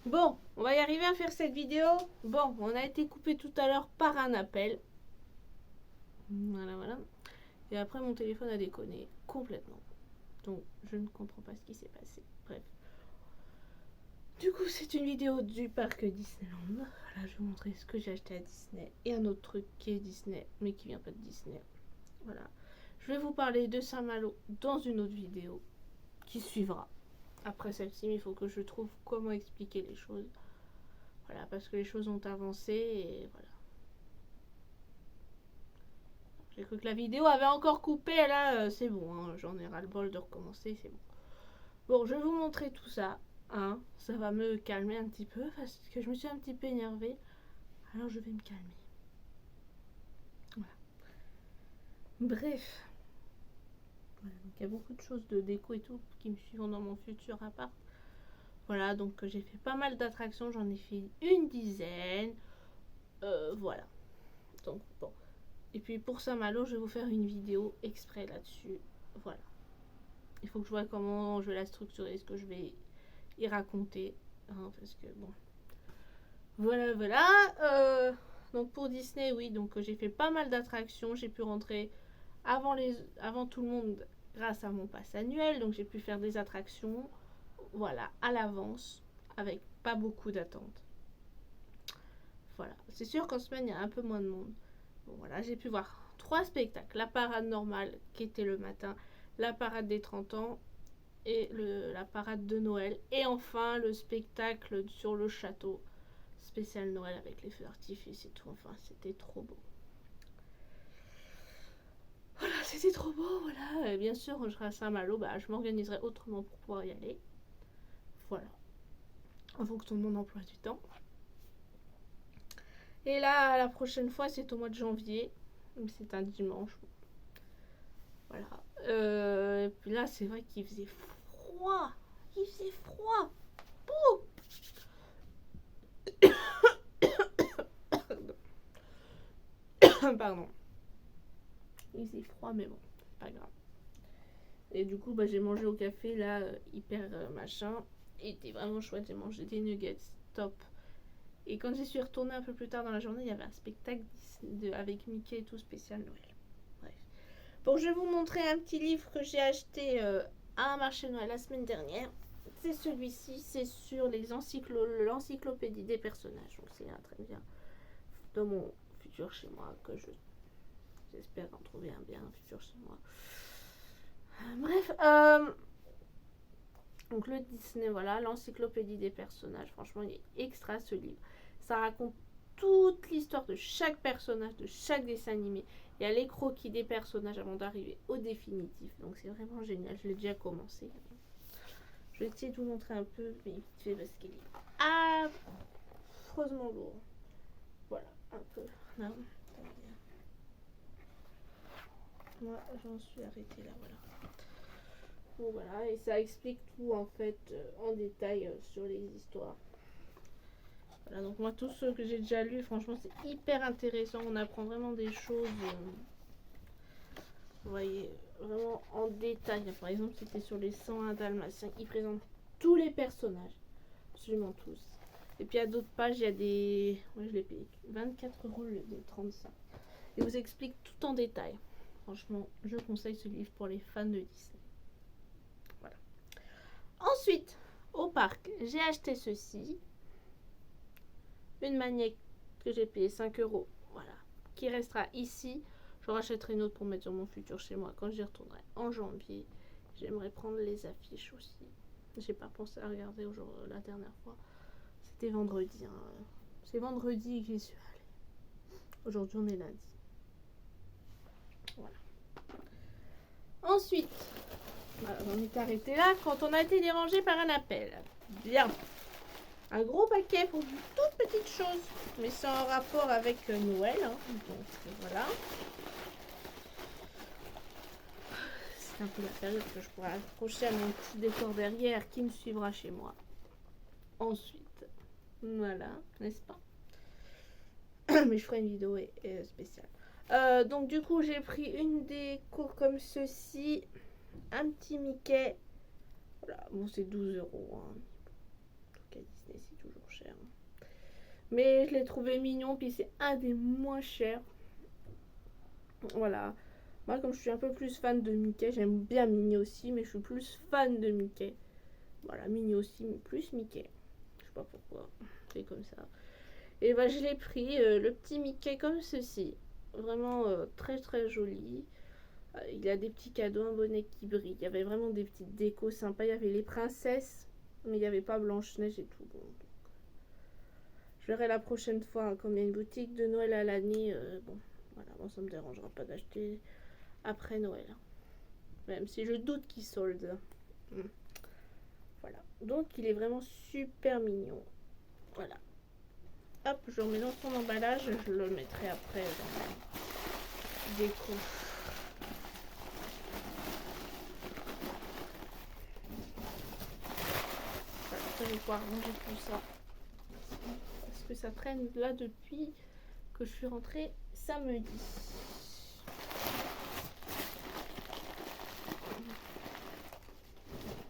Bon, on va y arriver à faire cette vidéo. Bon, on a été coupé tout à l'heure par un appel. Voilà, voilà. Et après, mon téléphone a déconné complètement. Donc, je ne comprends pas ce qui s'est passé. Bref. Du coup, c'est une vidéo du parc Disneyland. Voilà, je vais vous montrer ce que j'ai acheté à Disney. Et un autre truc qui est Disney, mais qui vient pas de Disney. Voilà. Je vais vous parler de Saint-Malo dans une autre vidéo qui suivra. Après celle-ci, il faut que je trouve comment expliquer les choses. Voilà, parce que les choses ont avancé et voilà. J'ai cru que la vidéo avait encore coupé, là, c'est bon, hein, j'en ai ras-le-bol de recommencer, c'est bon. Bon, je vais vous montrer tout ça, hein, ça va me calmer un petit peu, parce que je me suis un petit peu énervée, alors je vais me calmer. Voilà. Bref. Voilà, donc il y a beaucoup de choses de déco et tout qui me suivront dans mon futur appart. Voilà, donc j'ai fait pas mal d'attractions, j'en ai fait une dizaine. Voilà. Donc bon. Et puis pour Saint-Malo, je vais vous faire une vidéo exprès là-dessus. Voilà. Il faut que je vois comment je vais la structurer, ce que je vais y raconter. Hein, parce que bon. Voilà, voilà. Donc pour Disney, oui, donc j'ai fait pas mal d'attractions. J'ai pu rentrer avant tout le monde grâce à mon pass annuel. Donc j'ai pu faire des attractions, voilà, à l'avance, avec pas beaucoup d'attente. Voilà. C'est sûr qu'en semaine, il y a un peu moins de monde. Bon, voilà, j'ai pu voir 3 spectacles. La parade normale, qui était le matin, la parade des 30 ans et la parade de Noël. Et enfin, le spectacle sur le château, spécial Noël avec les feux d'artifice et tout. Enfin, c'était trop beau. Voilà, c'était trop beau, voilà. Et bien sûr, quand je serai à Saint-Malo, bah, je m'organiserai autrement pour pouvoir y aller. Voilà. En fonction de mon emploi du temps. Et là, la prochaine fois, c'est au mois de janvier. C'est un dimanche. Voilà. Et puis là, c'est vrai qu'il faisait froid. Il faisait froid. Pouh. Pardon. Il faisait froid, mais bon, c'est pas grave. Et du coup, bah, j'ai mangé au café, là, hyper machin. Et c'était vraiment chouette. J'ai mangé des nuggets top. Et quand j'y suis retournée un peu plus tard dans la journée, il y avait un spectacle avec Mickey et tout spécial Noël. Bref. Bon, je vais vous montrer un petit livre que j'ai acheté à un marché Noël la semaine dernière. C'est celui-ci, c'est sur l'encyclopédie des personnages. Donc c'est un très bien dans mon futur chez moi que j'espère en trouver un bien futur chez moi. Bref, donc le Disney, voilà, l'encyclopédie des personnages. Franchement, il est extra ce livre. Ça raconte toute l'histoire de chaque personnage, de chaque dessin animé. Il y a les croquis des personnages avant d'arriver au définitif. Donc c'est vraiment génial. Je l'ai déjà commencé. Je vais essayer de vous montrer un peu, mais vite fait parce qu'il est affreusement lourd. Voilà, un peu. Là, moi, j'en suis arrêtée là, voilà. Bon, voilà, et ça explique tout en fait en détail sur les histoires. Voilà, donc moi, tout ce que j'ai déjà lu, franchement, c'est hyper intéressant. On apprend vraiment des choses. Vous voyez, vraiment en détail. Par exemple, c'était sur les 101 Dalmatiens. Il présente tous les personnages. Absolument tous. Et puis à d'autres pages, il y a des... Moi, je l'ai payé 24 € au lieu de 35. Et vous explique tout en détail. Franchement, je conseille ce livre pour les fans de Disney. Voilà. Ensuite, au parc, j'ai acheté ceci. Une manette que j'ai payé 5 €. Voilà. Qui restera ici. Je rachèterai une autre pour mettre sur mon futur chez moi quand j'y retournerai en janvier. J'aimerais prendre les affiches aussi. J'ai pas pensé à regarder la dernière fois. C'était vendredi. Hein. C'est vendredi que j'y suis allée. Aujourd'hui, on est lundi. Voilà. Ensuite, voilà, on est arrêté là quand on a été dérangé par un appel. Bien. Un gros paquet pour une toute petite chose, mais c'est en rapport avec Noël. Hein. Donc voilà. C'est un peu la période que je pourrais accrocher à mon petit décor derrière qui me suivra chez moi. Ensuite, voilà, n'est-ce pas? Mais je ferai une vidéo spéciale. Donc du coup, j'ai pris une déco comme ceci. Un petit Mickey. Voilà, bon c'est 12 €. Hein. Disney, c'est toujours Mais je l'ai trouvé mignon, puis c'est un des moins chers. Voilà. Moi, comme je suis un peu plus fan de Mickey, j'aime bien Minnie aussi, mais je suis plus fan de Mickey. Voilà, Minnie aussi, mais plus Mickey. Je sais pas pourquoi, c'est comme ça. Et bah, je l'ai pris, le petit Mickey comme ceci. Vraiment très très joli. Il a des petits cadeaux, un bonnet qui brille. Il y avait vraiment des petites décos sympas. Il y avait les princesses, mais il n'y avait pas Blanche-Neige et tout. Bon, je verrai la prochaine fois, hein, comme il y a une boutique de Noël à l'année. Bon, voilà, moi ça me dérangera pas d'acheter après Noël. Même si je doute qu'il solde. Voilà. Donc il est vraiment super mignon. Voilà. Hop, je le remets dans son emballage. Je le mettrai après dans la déco. Voilà, je vais pouvoir ranger tout ça. Parce que ça traîne là depuis que je suis rentrée samedi.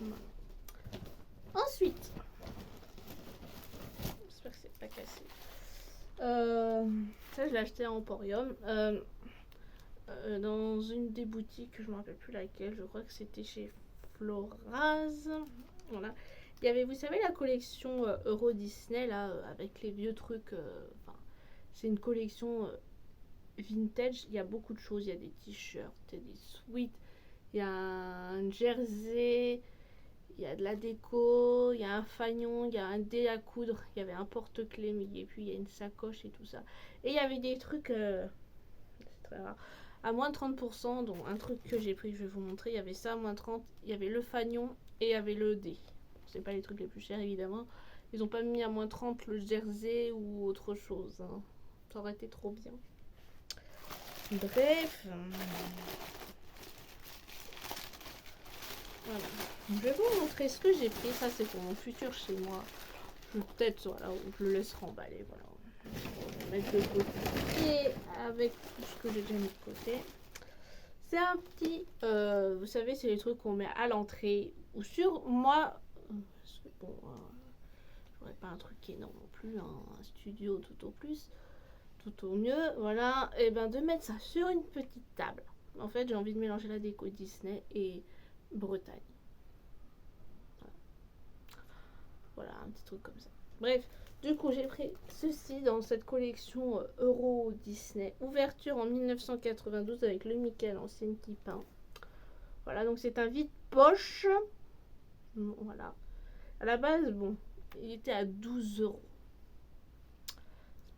Voilà. Ensuite, j'espère que c'est pas cassé. Ça, je l'ai acheté à Emporium. Dans une des boutiques, je me rappelle plus laquelle, je crois que c'était chez Floraz. Voilà. Il y avait, vous savez, la collection Euro Disney, là, avec les vieux trucs. C'est une collection vintage. Il y a beaucoup de choses. Il y a des t-shirts, des sweats, il y a un jersey, il y a de la déco, il y a un fanion, il y a un dé à coudre, il y avait un porte-clés, et puis il y a une sacoche et tout ça. Et il y avait des trucs, c'est très rare, à moins de 30%, dont un truc que j'ai pris, je vais vous montrer, il y avait ça à moins 30, il y avait le fanion et il y avait le dé. C'est pas les trucs les plus chers évidemment. Ils ont pas mis à moins 30 le jersey ou autre chose. Hein. Ça aurait été trop bien. Bref. Voilà. Je vais vous montrer ce que j'ai pris. Ça, c'est pour mon futur chez moi. Peut-être, voilà, je le laisserai emballer. Voilà. Je vais mettre de côté avec tout ce que j'ai déjà mis de côté. C'est un petit, vous savez, c'est les trucs qu'on met à l'entrée ou sur moi. Parce que bon, j'aurais pas un truc énorme non plus, hein, un studio tout au plus, tout au mieux. Voilà, et ben de mettre ça sur une petite table. En fait, j'ai envie de mélanger la déco Disney et Bretagne. Voilà, un petit truc comme ça. Bref, du coup, j'ai pris ceci dans cette collection Euro Disney. Ouverture en 1992 avec le Mickey à l'ancienne qui peint. Voilà, donc c'est un vide-poche. Voilà. À la base, bon, il était à 12 euros.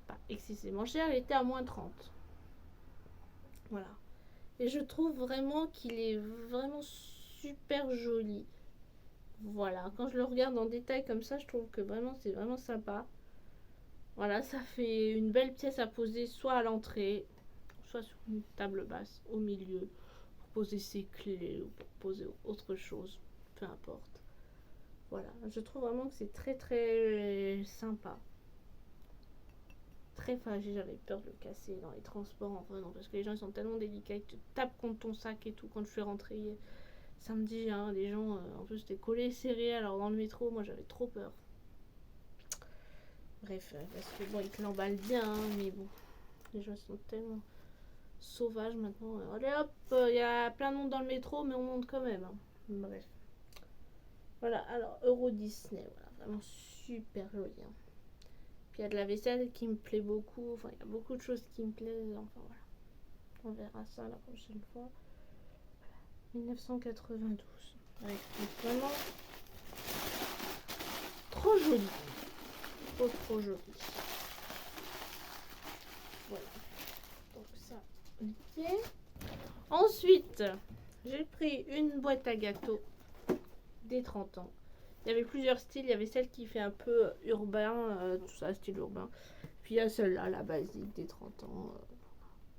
Pas excessivement cher, il était à moins 30. Voilà. Et je trouve vraiment qu'il est vraiment super joli. Voilà, quand je le regarde en détail comme ça, je trouve que vraiment c'est vraiment sympa. Voilà, ça fait une belle pièce à poser soit à l'entrée, soit sur une table basse au milieu, pour poser ses clés ou pour poser autre chose, peu importe. Voilà, je trouve vraiment que c'est très très sympa. Très fragile, j'avais peur de le casser dans les transports en vrai, non, parce que les gens ils sont tellement délicats, ils te tapent contre ton sac et tout. Quand je suis rentrée samedi, hein, les gens, en plus c'était collé, serré, alors dans le métro, moi j'avais trop peur. Bref, parce que bon, ils te l'emballent bien, hein, mais bon, les gens sont tellement sauvages maintenant. Allez hop, il y a plein de monde dans le métro, mais on monte quand même. Hein. Bref. Voilà, alors Euro Disney, voilà, vraiment super joli. Hein. Puis il y a de la vaisselle qui me plaît beaucoup, enfin il y a beaucoup de choses qui me plaisent, enfin voilà. On verra ça la prochaine fois. Voilà. 1992. Ouais, vraiment trop joli. Trop joli. Voilà. Donc ça, ok. Ensuite, j'ai pris une boîte à gâteaux des 30 ans. Il y avait plusieurs styles. Il y avait celle qui fait un peu urbain, tout ça, style urbain. Puis il y a celle-là, la basique des 30 ans.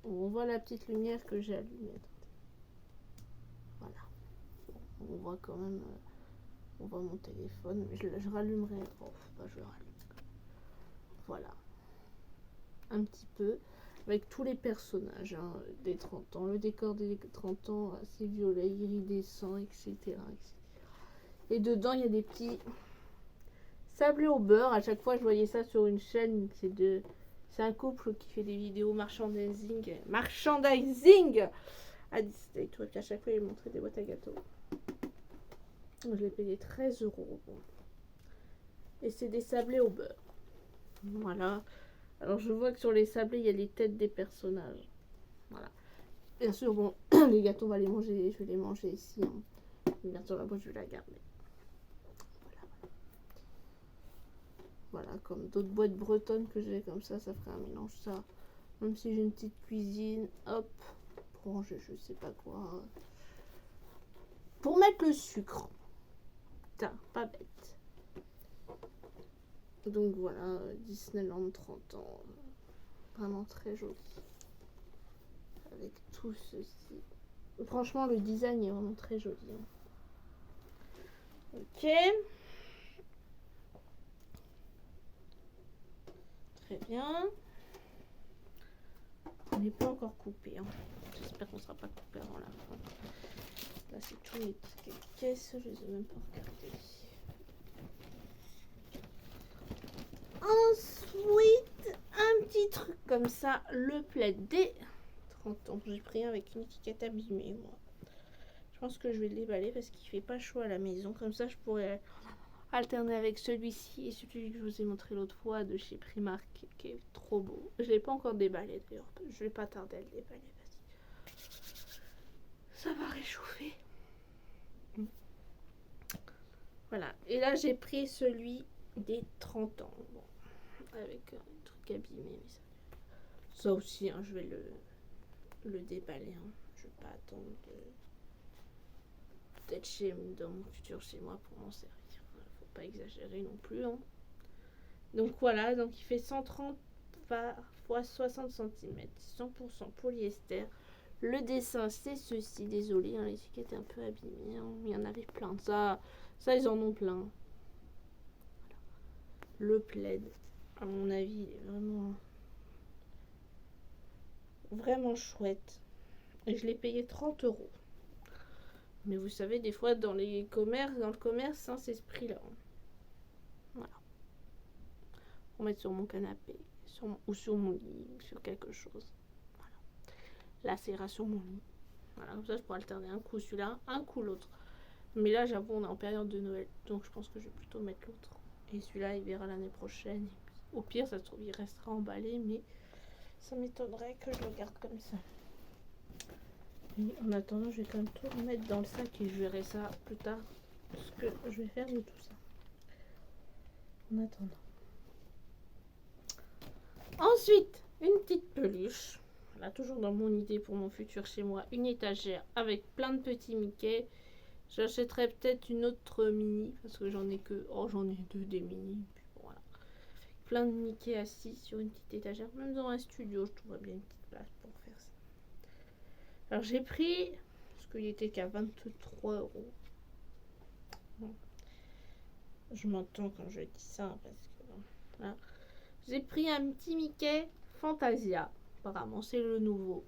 On voit la petite lumière que j'ai allumée. Voilà. On voit quand même. On voit mon téléphone. Mais je rallumerai. Oh, bah, je le rallume. Voilà. Un petit peu. Avec tous les personnages hein, des 30 ans. Le décor des 30 ans, assez violet, iridescent, etc. Et dedans, il y a des petits sablé au beurre. À chaque fois, je voyais ça sur une chaîne. C'est un couple qui fait des vidéos merchandising à Disney. Tout. Et puis à chaque fois, ils montraient des boîtes à gâteaux. Je l'ai payé 13 euros. Et c'est des sablés au beurre. Voilà. Alors je vois que sur les sablés, il y a les têtes des personnages. Voilà. Bien sûr, bon, les gâteaux, on va les manger. Je vais les manger ici. Hein. Bien sûr, la boîte, je vais la garder. Voilà, comme d'autres boîtes bretonnes que j'ai comme ça ferait un mélange. Ça, même si j'ai une petite cuisine, hop, pour ranger je sais pas quoi. Pour mettre le sucre. Putain, pas bête. Donc voilà, Disneyland 30 ans. Vraiment très joli. Avec tout ceci. Franchement, le design est vraiment très joli. Hein. Ok. Très bien. On n'est pas encore coupé. Hein. J'espère qu'on ne sera pas coupé avant la fin. Là, c'est tous les petites caisses. Je les ai même pas regardées. Ensuite, un petit truc comme ça. Le plaid des 30 ans. J'ai pris avec une étiquette abîmée, moi. Je pense que je vais le déballer parce qu'il fait pas chaud à la maison. Comme ça, je pourrais alterner avec celui-ci et celui que je vous ai montré l'autre fois de chez Primark qui est trop beau. Je l'ai pas encore déballé d'ailleurs. Je vais pas tarder à le déballer. Ça va réchauffer. Voilà. Et là, j'ai pris celui des 30 ans. Bon, avec un truc abîmé. Mais ça aussi, hein, je vais le déballer. Hein. Je vais pas attendre d'être dans mon futur chez moi pour m'en servir. Faut pas exagérer non plus. Hein. Donc voilà, donc il fait 130 x 60 cm, 100% polyester. Le dessin, c'est ceci. Désolé, hein, l'étiquette est un peu abîmée. Hein. Il y en avait plein. Ça, ils en ont plein. Voilà. Le plaid, à mon avis, il est vraiment chouette. Et je l'ai payé 30 euros. Mais vous savez, des fois, dans le commerce, hein, c'est ce prix-là. Voilà. Pour mettre sur mon canapé, ou sur mon lit, sur quelque chose. Voilà. Là, ça ira sur mon lit. Voilà, comme ça, je pourrais alterner un coup celui-là, un coup l'autre. Mais là, j'avoue, on est en période de Noël. Donc, je pense que je vais plutôt mettre l'autre. Et celui-là, il verra l'année prochaine. Au pire, ça se trouve, il restera emballé. Mais ça m'étonnerait que je le garde comme ça. Et en attendant, je vais quand même tout remettre dans le sac et je verrai ça plus tard. Ce que je vais faire de tout ça. En attendant. Ensuite, une petite peluche. Là, toujours dans mon idée pour mon futur chez moi. Une étagère avec plein de petits Mickey. J'achèterai peut-être une autre mini. Parce que j'en ai que... Oh, j'en ai deux des mini. Puis voilà. Plein de Mickey assis sur une petite étagère. Même dans un studio, je trouverais bien une petite place pour faire ça. Alors, j'ai pris... Parce qu'il était qu'à 23 euros. Bon. Je m'entends quand je dis ça. Parce que... Voilà. J'ai pris un petit Mickey Fantasia. Apparemment, c'est le nouveau.